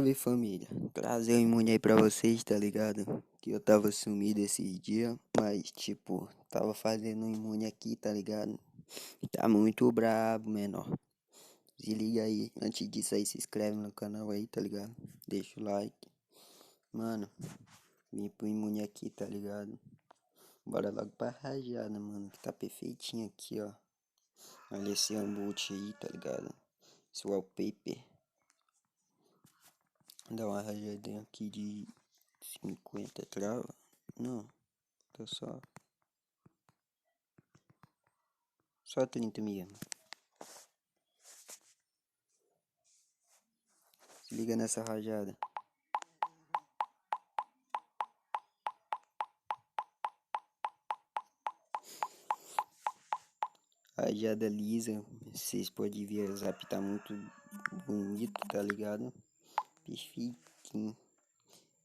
Salve família, trazer o imune aí pra vocês, tá ligado? Que eu tava sumido esses dias, mas tipo, tava fazendo um imune aqui, tá ligado? Tá muito brabo, menor. Se liga aí, antes disso aí, se inscreve no canal aí, tá ligado? Deixa o like. Mano, vim pro imune aqui, tá ligado? Bora logo pra rajada, mano, que tá perfeitinho aqui, ó. Olha esse ambuche aí, tá ligado? Esse wallpaper. Dá uma rajadinha aqui de 50 trava. Não, tá só 30 mesmo. Se liga nessa rajada. Rajada lisa. Vocês podem ver, o zap tá muito bonito, tá ligado? Perfeitinho.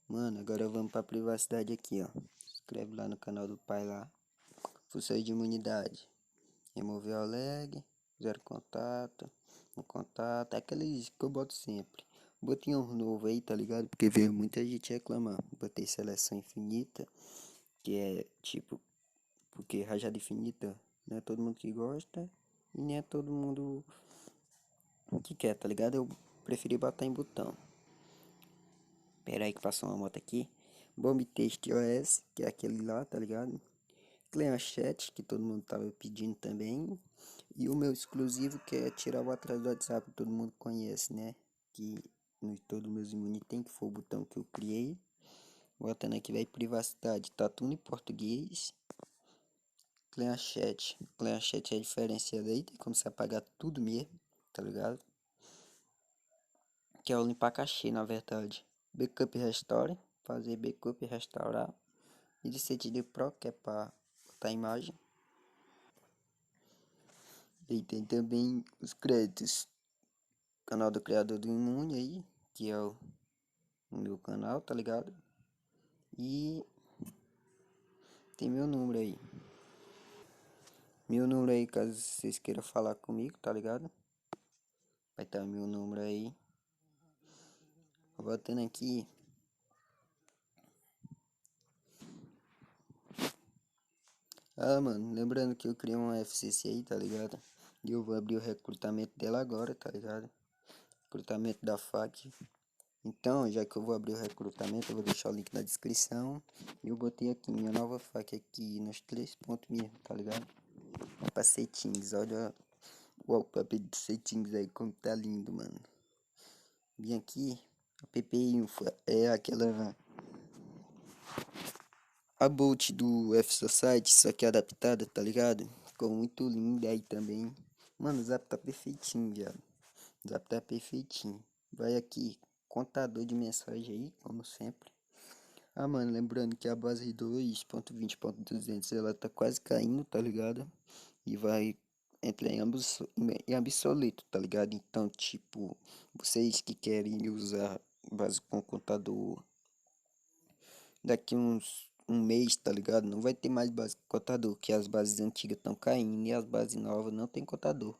Mano, agora vamos pra privacidade aqui, ó. Inscreve lá no canal do pai lá. Funções de imunidade. Remover o lag. Zero contato. Um contato. Aqueles que eu boto sempre. Botei um novo aí, tá ligado? Porque veio muita gente reclamar. Botei seleção infinita. Que é tipo. Porque rajada infinita não é todo mundo que gosta. E nem é todo mundo que quer, tá ligado? Eu preferi botar em botão. Pera aí que passou uma moto aqui. Bomb Test OS, que é aquele lá, tá ligado? Clean Chat, que todo mundo tava pedindo também. E o meu exclusivo, que é tirar o atrás do WhatsApp, que todo mundo conhece, né? Que no todo meus imune tem, que foi o botão que eu criei. Botando aqui, vai privacidade, tá tudo em português. Clean Chat. Clean Chat é diferenciado aí, tem como você apagar tudo mesmo, tá ligado? Que é o limpar cachê, na verdade. Backup Restore, fazer backup e restaurar. E de CTD Pro, que é para botar a imagem. E tem também os créditos. Canal do criador do Imune aí, que é o meu canal, tá ligado? E tem meu número aí. Meu número aí, caso vocês queiram falar comigo, tá ligado? Vai estar meu número aí. Voltando aqui. Ah, mano, lembrando que eu criei uma FCC aí, tá ligado? E eu vou abrir o recrutamento dela agora, tá ligado? Recrutamento da FAQ. Então, já que eu vou abrir o recrutamento, eu vou deixar o link na descrição. E eu botei aqui minha nova FAQ aqui nos 3 pontos mesmo, tá ligado? Pra settings, olha o wallpaper de settings aí, como tá lindo, mano. Vim aqui, a PP Info é aquela... A bolt do F-Society, só que adaptada, tá ligado? Ficou muito linda aí também. Mano, o zap tá perfeitinho, viado. O zap tá perfeitinho. Vai aqui, contador de mensagem aí, como sempre. Ah, mano, lembrando que a base 2.20.200 ela tá quase caindo, tá ligado? E vai entrar em obsoleto, tá ligado? Então, tipo, vocês que querem usar base com contador daqui um mês, tá ligado? Não vai ter mais base com contador, que as bases antigas estão caindo e as bases novas não tem contador.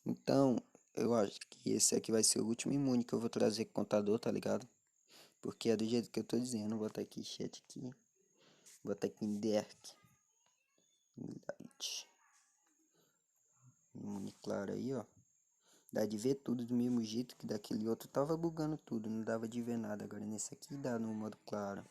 Então, eu acho que esse aqui vai ser o último imune que eu vou trazer com contador, tá ligado? Porque é do jeito que eu tô dizendo. Vou botar aqui chat aqui. Vou botar aqui em Derk. Light. Imune claro aí, ó. Dá de ver tudo do mesmo jeito que daquele outro tava bugando tudo. Não dava de ver nada. Agora nesse aqui dá no modo claro.